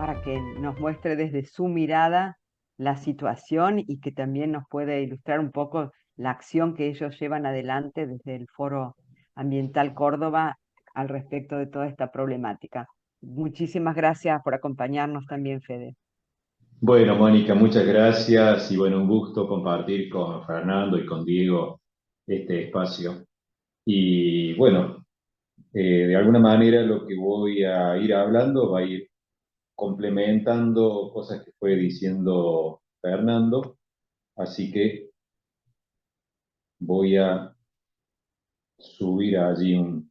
para que nos muestre desde su mirada la situación y que también nos puede ilustrar un poco la acción que ellos llevan adelante desde el Foro Ambiental Córdoba al respecto de toda esta problemática. Muchísimas gracias por acompañarnos también, Fede. Bueno, Mónica, muchas gracias y bueno, un gusto compartir con Fernando y con Diego este espacio. Y bueno, de alguna manera lo que voy a ir hablando va a ir complementando cosas que fue diciendo Fernando, así que voy a subir allí un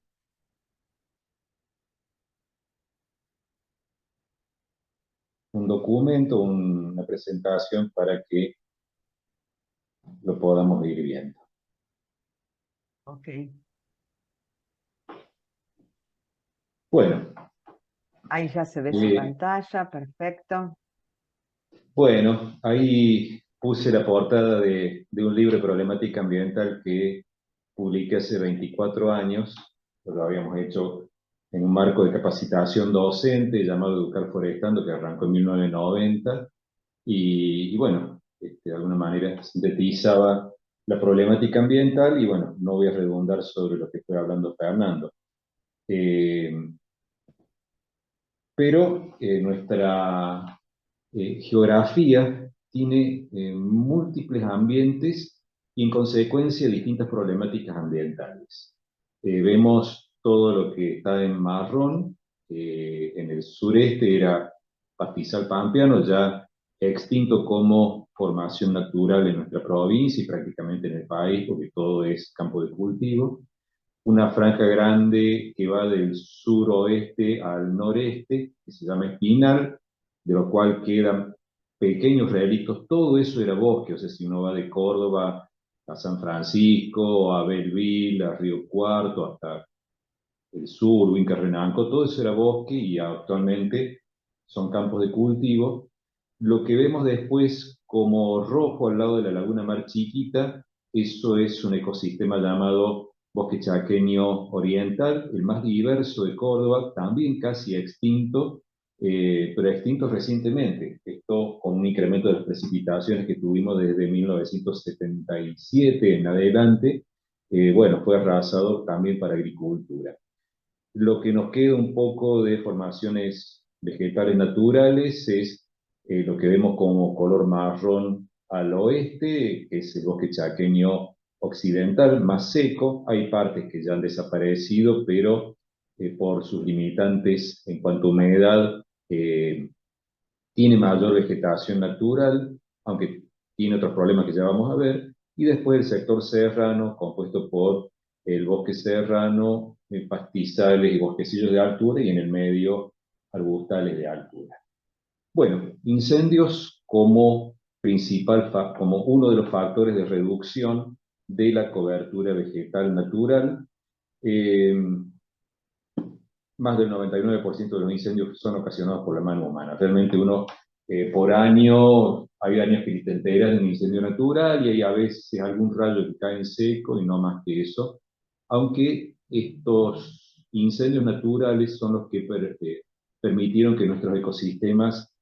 documento, una presentación para que lo podamos ir viendo. Ok. Bueno, Ahí ya se ve su eh, pantalla, perfecto. Bueno, ahí puse la portada de un libro de problemática ambiental que publiqué hace 24 años, lo habíamos hecho en un marco de capacitación docente llamado Educar Forestando, que arrancó en 1990, y bueno, de alguna manera sintetizaba la problemática ambiental, y bueno, no voy a redundar sobre lo que fue hablando Fernando. Eh, pero nuestra geografía tiene múltiples ambientes y en consecuencia distintas problemáticas ambientales. Vemos todo lo que está en marrón, en el sureste era pastizal pampeano, ya extinto como formación natural en nuestra provincia y prácticamente en el país, porque todo es campo de cultivo. Una franja grande que va del suroeste al noreste, que se llama Espinal, de lo cual quedan pequeños relictos. Todo eso era bosque, o sea, si uno va de Córdoba a San Francisco, a Belleville, a Río Cuarto, hasta el sur, Huinca Renanco, todo eso era bosque y actualmente son campos de cultivo. Lo que vemos después como rojo al lado de la Laguna Mar Chiquita, eso es un ecosistema llamado bosque chaqueño oriental, el más diverso de Córdoba, también casi extinto, pero extinto recientemente. Esto con un incremento de las precipitaciones que tuvimos desde 1977 en adelante, bueno, fue arrasado también para agricultura. Lo que nos queda un poco de formaciones vegetales naturales es lo que vemos como color marrón al oeste, que es el bosque chaqueño occidental, más seco. Hay partes que ya han desaparecido, pero por sus limitantes en cuanto a humedad, tiene mayor vegetación natural, aunque tiene otros problemas que ya vamos a ver, y después el sector serrano, compuesto por el bosque serrano, pastizales y bosquecillos de altura, y en el medio arbustales de altura. Bueno, incendios como como uno de los factores de reducción de la cobertura vegetal natural. Eh, Más del 99% de los incendios son ocasionados por la mano humana. Realmente uno, por año, hay años que te enteras de un incendio natural y hay a veces algún rayo que cae en seco y no más que eso. Aunque estos incendios naturales son los que permitieron que nuestros ecosistemas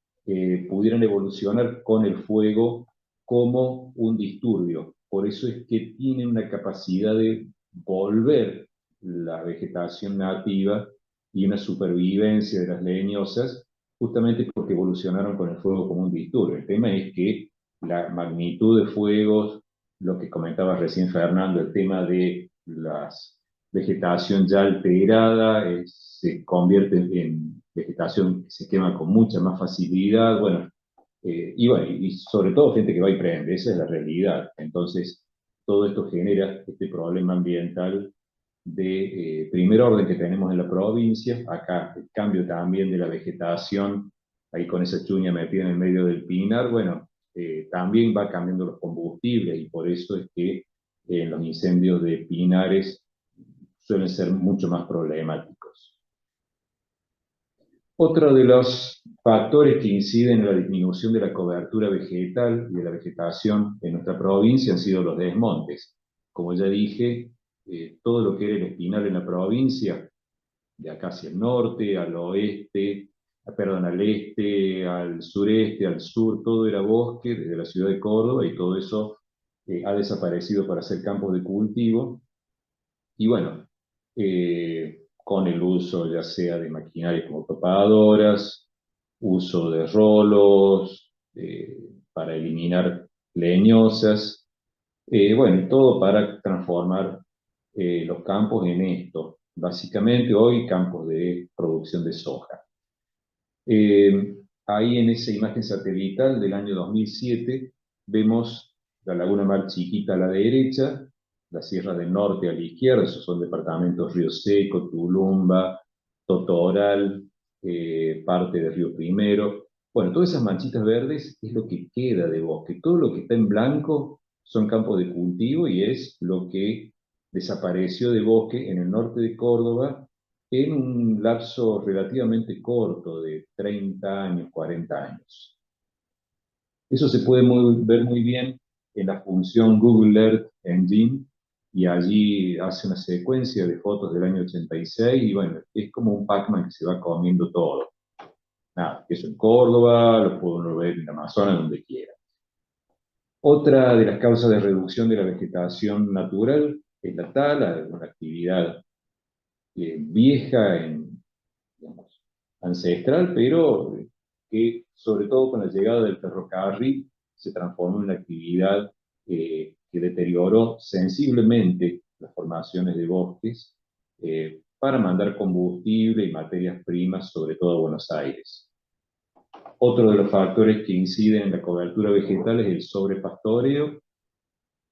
pudieran evolucionar con el fuego como un disturbio. Por eso es que tienen una capacidad de volver la vegetación nativa y una supervivencia de las leñosas, justamente porque evolucionaron con el fuego como un disturbio. El tema es que la magnitud de fuegos, lo que comentaba recién Fernando, el tema de la vegetación ya alterada, se convierte en vegetación que se quema con mucha más facilidad, bueno, y sobre todo gente que va y prende, esa es la realidad. Entonces, todo esto genera este problema ambiental de primer orden que tenemos en la provincia. Acá el cambio también de la vegetación, ahí con esa chuña metida en el medio del pinar, bueno, también va cambiando los combustibles y por eso es que los incendios de pinares suelen ser mucho más problemáticos. Otro de los factores que inciden en la disminución de la cobertura vegetal y de la vegetación en nuestra provincia han sido los desmontes. Como ya dije, todo lo que era el espinal en la provincia, de acá hacia el norte, al oeste, perdón, al este, al sureste, al sur, todo era bosque desde la ciudad de Córdoba y todo eso ha desaparecido para hacer campos de cultivo. Y bueno, con el uso ya sea de maquinarias como topadoras, uso de rolos para eliminar leñosas, bueno, todo para transformar los campos en esto. Básicamente hoy campos de producción de soja. Ahí en esa imagen satelital del año 2007 vemos la Laguna Mar Chiquita a la derecha, la Sierra del Norte a la izquierda, esos son departamentos Río Seco, Tulumba, Totoral, parte de Río Primero. Bueno, todas esas manchitas verdes es lo que queda de bosque. Todo lo que está en blanco son campos de cultivo y es lo que desapareció de bosque en el norte de Córdoba en un lapso relativamente corto de 30 años, 40 años. Eso se puede ver muy bien en la función Google Earth Engine, y allí hace una secuencia de fotos del año 86, y bueno, es como un Pac-Man que se va comiendo todo. Nada, eso en Córdoba, lo puedo ver en Amazonas, donde quiera. Otra de las causas de reducción de la vegetación natural es la tala, una actividad vieja digamos, ancestral, pero que sobre todo con la llegada del ferrocarril se transformó en una actividad que deterioró sensiblemente las formaciones de bosques para mandar combustible y materias primas, sobre todo a Buenos Aires. Otro de los factores que inciden en la cobertura vegetal es el sobrepastoreo.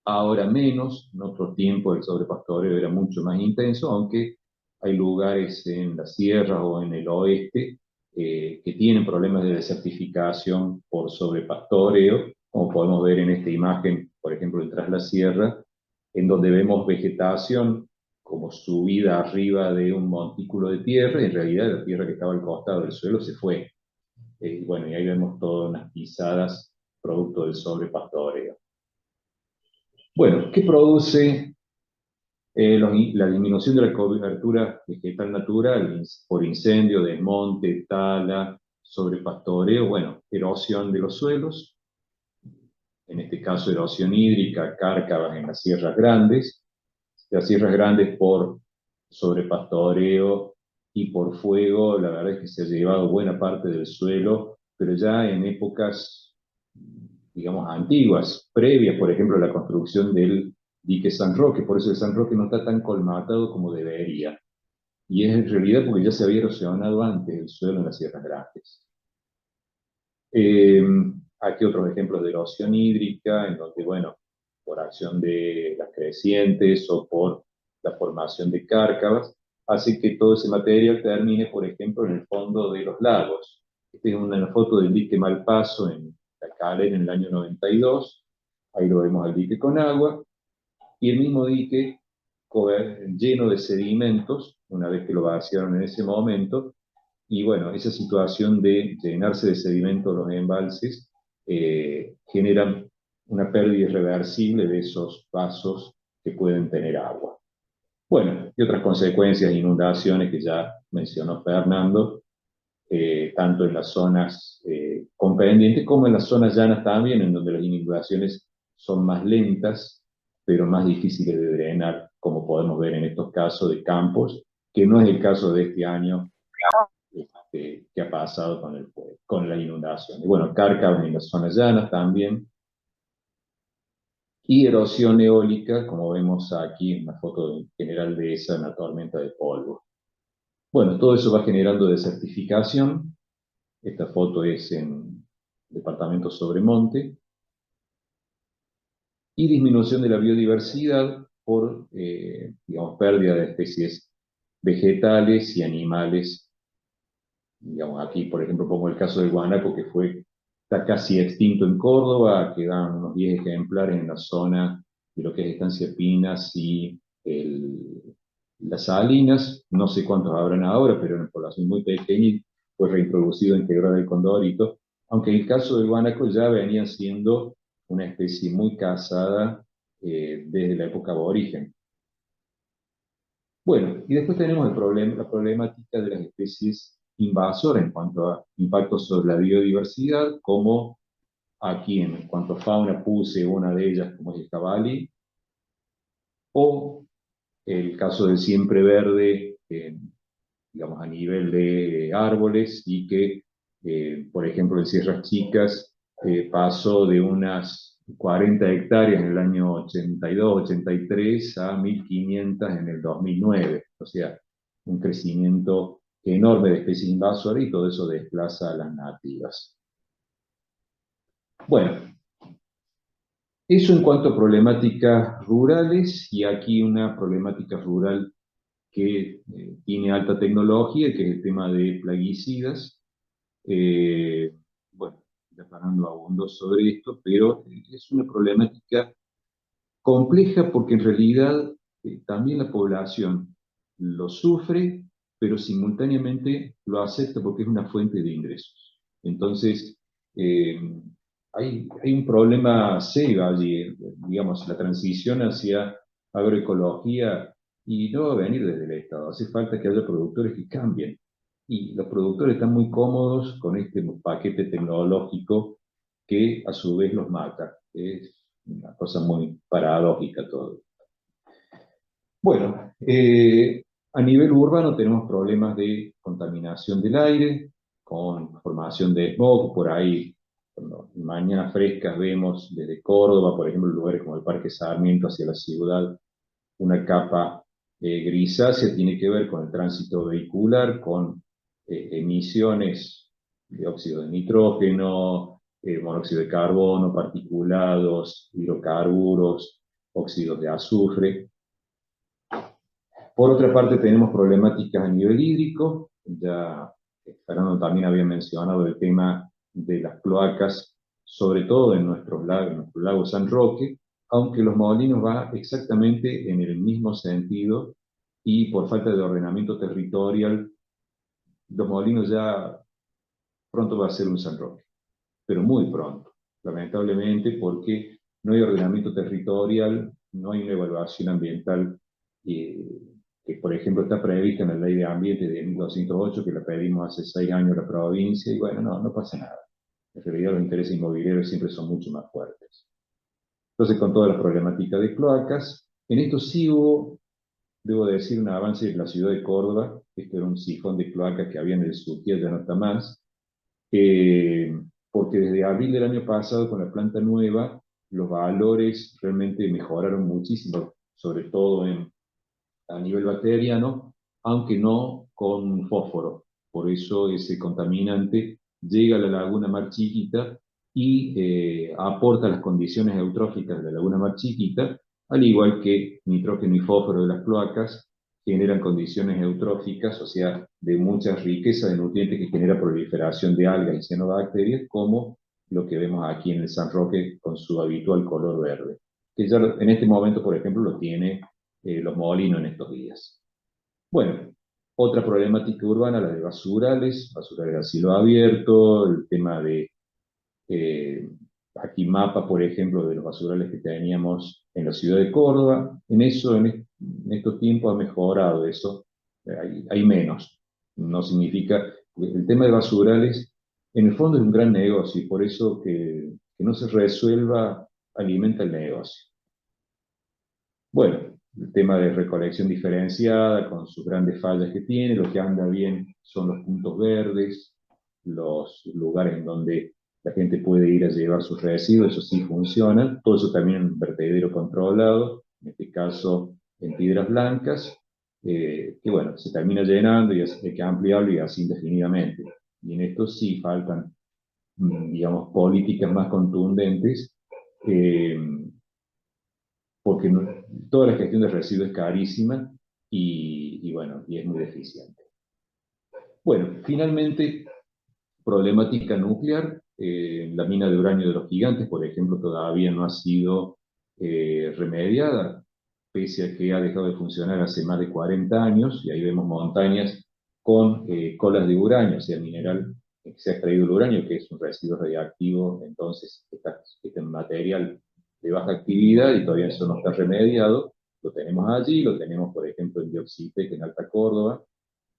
Ahora menos, en otro tiempo el sobrepastoreo era mucho más intenso, aunque hay lugares en las sierras o en el oeste que tienen problemas de desertificación por sobrepastoreo, como podemos ver en esta imagen, por ejemplo, detrás de la sierra, en donde vemos vegetación como subida arriba de un montículo de tierra, y en realidad la tierra que estaba al costado del suelo se fue. Bueno, y ahí vemos todas unas pisadas producto del sobrepastoreo. Bueno, ¿qué produce la disminución de la cobertura vegetal natural por incendio, desmonte, tala, sobrepastoreo? Bueno, erosión de los suelos, en este caso erosión hídrica, cárcavas en las sierras grandes por sobrepastoreo y por fuego. La verdad es que se ha llevado buena parte del suelo, pero ya en épocas, digamos, antiguas, previas, por ejemplo, a la construcción del dique San Roque. Por eso el San Roque no está tan colmatado como debería. Y es en realidad porque ya se había erosionado antes el suelo en las sierras grandes. Aquí otros ejemplos de erosión hídrica, en donde, bueno, por acción de las crecientes o por la formación de cárcavas, hace que todo ese material termine, por ejemplo, en el fondo de los lagos. Esta es una foto del dique Malpaso en La Calera en el año 92. Ahí lo vemos al dique con agua, y el mismo dique lleno de sedimentos, una vez que lo vaciaron en ese momento. Y bueno, esa situación de llenarse de sedimentos los embalses generan una pérdida irreversible de esos vasos que pueden tener agua. Bueno, y otras consecuencias, inundaciones que ya mencionó Fernando, tanto en las zonas con pendientes como en las zonas llanas también, en donde las inundaciones son más lentas, pero más difíciles de drenar, como podemos ver en estos casos de campos, que no es el caso de este año que ha pasado con la inundación. Y bueno, cárcavas en las zonas llanas también, y erosión eólica, como vemos aquí en la foto general de esa, una tormenta de polvo. Bueno, todo eso va generando desertificación. Esta foto es en departamento Sobremonte, y disminución de la biodiversidad por, digamos, pérdida de especies vegetales y animales. Digamos, aquí, por ejemplo, pongo el caso del guanaco, que está casi extinto en Córdoba, quedan unos 10 ejemplares en la zona de lo que es Estancia Pinas y las Salinas. No sé cuántos habrán ahora, pero en una población muy pequeña, fue reintroducido en Quebrada del Condorito, aunque en el caso del guanaco ya venía siendo una especie muy cazada desde la época aborigen. Bueno, y después tenemos la problemática de las especies invasora en cuanto a impactos sobre la biodiversidad, como aquí en cuanto a fauna puse una de ellas como es el jabalí, o el caso del siempreverde, digamos, a nivel de árboles, y que, por ejemplo, en Sierras Chicas pasó de unas 40 hectáreas en el año 82, 83 a 1.500 en el 2009. O sea, un crecimiento enorme de especies invasoras, y todo eso desplaza a las nativas. Bueno, eso en cuanto a problemáticas rurales, y aquí una problemática rural que tiene alta tecnología, que es el tema de plaguicidas. Eh, bueno, ya hablando abundo sobre esto, pero es una problemática compleja porque en realidad también la población lo sufre, pero simultáneamente lo acepta porque es una fuente de ingresos. Entonces, eh, hay un problema serio allí, digamos, la transición hacia agroecología, y no va a venir desde el Estado, hace falta que haya productores que cambien. Y los productores están muy cómodos con este paquete tecnológico que a su vez los mata. Es una cosa muy paradójica todo. Bueno, a nivel urbano tenemos problemas de contaminación del aire, con formación de smog. Por ahí, cuando en mañanas frescas vemos desde Córdoba, por ejemplo, lugares como el Parque Sarmiento hacia la ciudad, una capa grisácea. Tiene que ver con el tránsito vehicular, con emisiones de óxido de nitrógeno, monóxido de carbono, particulados, hidrocarburos, óxidos de azufre. Por otra parte, tenemos problemáticas a nivel hídrico. Ya Fernando también había mencionado el tema de las cloacas, sobre todo en nuestro lago San Roque, aunque Los Molinos va exactamente en el mismo sentido, y por falta de ordenamiento territorial, Los Molinos ya pronto va a ser un San Roque, pero muy pronto, lamentablemente, porque no hay ordenamiento territorial, no hay una evaluación ambiental eh, que, por ejemplo, está prevista en la Ley de Ambiente de 1208, que la pedimos hace 6 años a la provincia, y bueno, no pasa nada. En realidad los intereses inmobiliarios siempre son mucho más fuertes. Entonces, con toda la problemática de cloacas, en esto sí hubo, debo decir, un avance en la ciudad de Córdoba. Esto era un sifón de cloacas que había en el Suquía, ya no está más, eh, porque desde abril del año pasado, con la planta nueva, los valores realmente mejoraron muchísimo, sobre todo a nivel bacteriano, aunque no con fósforo. Por eso ese contaminante llega a la laguna Mar Chiquita y aporta las condiciones eutróficas de la laguna Mar Chiquita, al igual que nitrógeno y fósforo de las cloacas generan condiciones eutróficas, o sea, de mucha riqueza de nutrientes que genera proliferación de algas y cianobacterias, como lo que vemos aquí en el San Roque con su habitual color verde, que ya en este momento, por ejemplo, lo tiene Los Molinos en estos días. Bueno, otra problemática urbana, la de basurales a cielo abierto, el tema de eh, aquí mapa, por ejemplo, de los basurales que teníamos en la ciudad de Córdoba. En eso, en estos tiempos ha mejorado eso, hay menos. No significa, el tema de basurales, en el fondo es un gran negocio, y por eso que no se resuelva alimenta el negocio. Bueno, el tema de recolección diferenciada, con sus grandes fallas que tiene, lo que anda bien son los puntos verdes, los lugares en donde la gente puede ir a llevar sus residuos, eso sí funciona. Todo eso también en un vertedero controlado, en este caso en Piedras Blancas, que bueno, se termina llenando y hay que ampliarlo, y así indefinidamente. Y en esto sí faltan, digamos, políticas más contundentes, eh, porque toda la gestión de residuos es carísima, y bueno, y es muy deficiente. Bueno, finalmente, problemática nuclear. La mina de uranio de los Gigantes, por ejemplo, todavía no ha sido remediada, pese a que ha dejado de funcionar hace más de 40 años, y ahí vemos montañas con colas de uranio, o sea, mineral que se ha extraído el uranio, que es un residuo radiactivo. Entonces este material de baja actividad, y todavía eso no está remediado. Lo tenemos allí, lo tenemos, por ejemplo, en Dioxitec, en Alta Córdoba,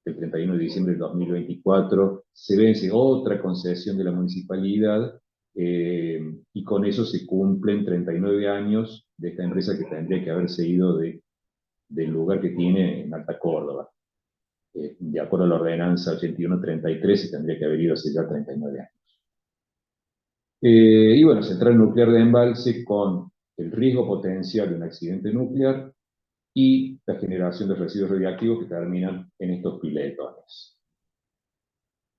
el 31 de diciembre del 2024 se vence otra concesión de la municipalidad, y con eso se cumplen 39 años de esta empresa que tendría que haberse ido del lugar que tiene en Alta Córdoba. De acuerdo a la ordenanza 8133, se tendría que haber ido hace ya 39 años. Y bueno, central nuclear de embalse con el riesgo potencial de un accidente nuclear y la generación de residuos radiactivos que terminan en estos piletones.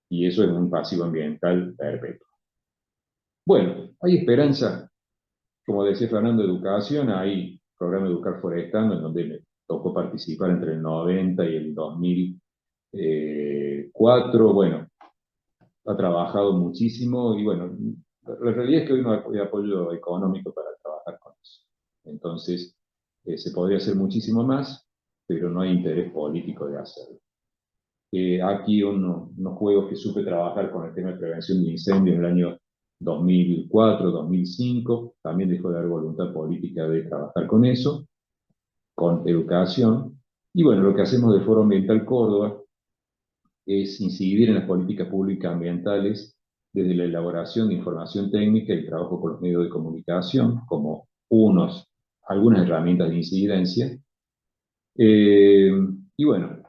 Y eso es un pasivo ambiental perpetuo. Bueno, hay esperanza. Como decía Fernando, educación, hay programa Educar Forestando, en donde me tocó participar entre el 90 y el 2004. Bueno, ha trabajado muchísimo y bueno, la realidad es que hoy no hay apoyo económico para trabajar con eso. Entonces, se podría hacer muchísimo más, pero no hay interés político de hacerlo. Aquí unos juegos que supe trabajar con el tema de prevención de incendios en el año 2004, 2005, también dejó de haber voluntad política de trabajar con eso, con educación. Y bueno, lo que hacemos de Foro Ambiental Córdoba es incidir en las políticas públicas ambientales desde la elaboración de información técnica y el trabajo con los medios de comunicación, como algunas herramientas de incidencia. Y bueno,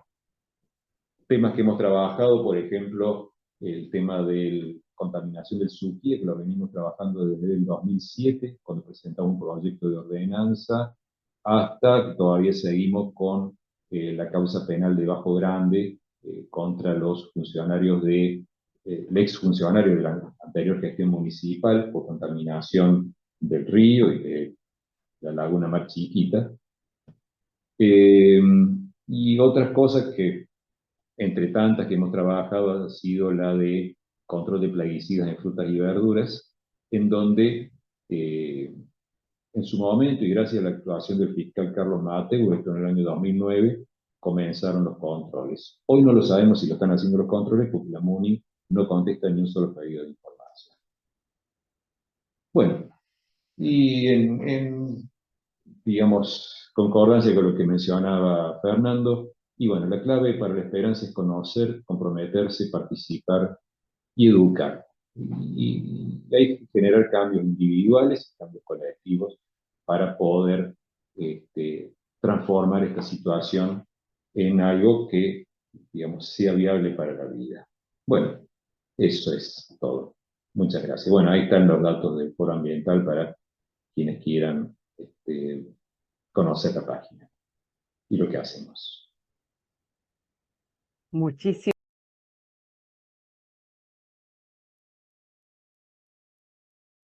temas que hemos trabajado, por ejemplo, el tema de la contaminación del Suquía, que lo venimos trabajando desde el 2007, cuando presentamos un proyecto de ordenanza, hasta que todavía seguimos con la causa penal de Bajo Grande contra los funcionarios el exfuncionario de la anterior gestión municipal por contaminación del río y de la laguna más chiquita. Y otras cosas que entre tantas que hemos trabajado ha sido la de control de plaguicidas en frutas y verduras, en donde en su momento, y gracias a la actuación del fiscal Carlos Mateu, esto en el año 2009, comenzaron los controles. Hoy no lo sabemos si lo están haciendo los controles porque la MUNI no contesta ni un solo pedido de información. Bueno, y digamos, concordancia con lo que mencionaba Fernando, y bueno, la clave para la esperanza es conocer, comprometerse, participar y educar. Y hay que generar cambios individuales, cambios colectivos, para poder transformar esta situación en algo que, digamos, sea viable para la vida. Bueno, eso es todo. Muchas gracias. Bueno, ahí están los datos del Foro Ambiental para quienes quieran conocer la página y lo que hacemos. Muchísimas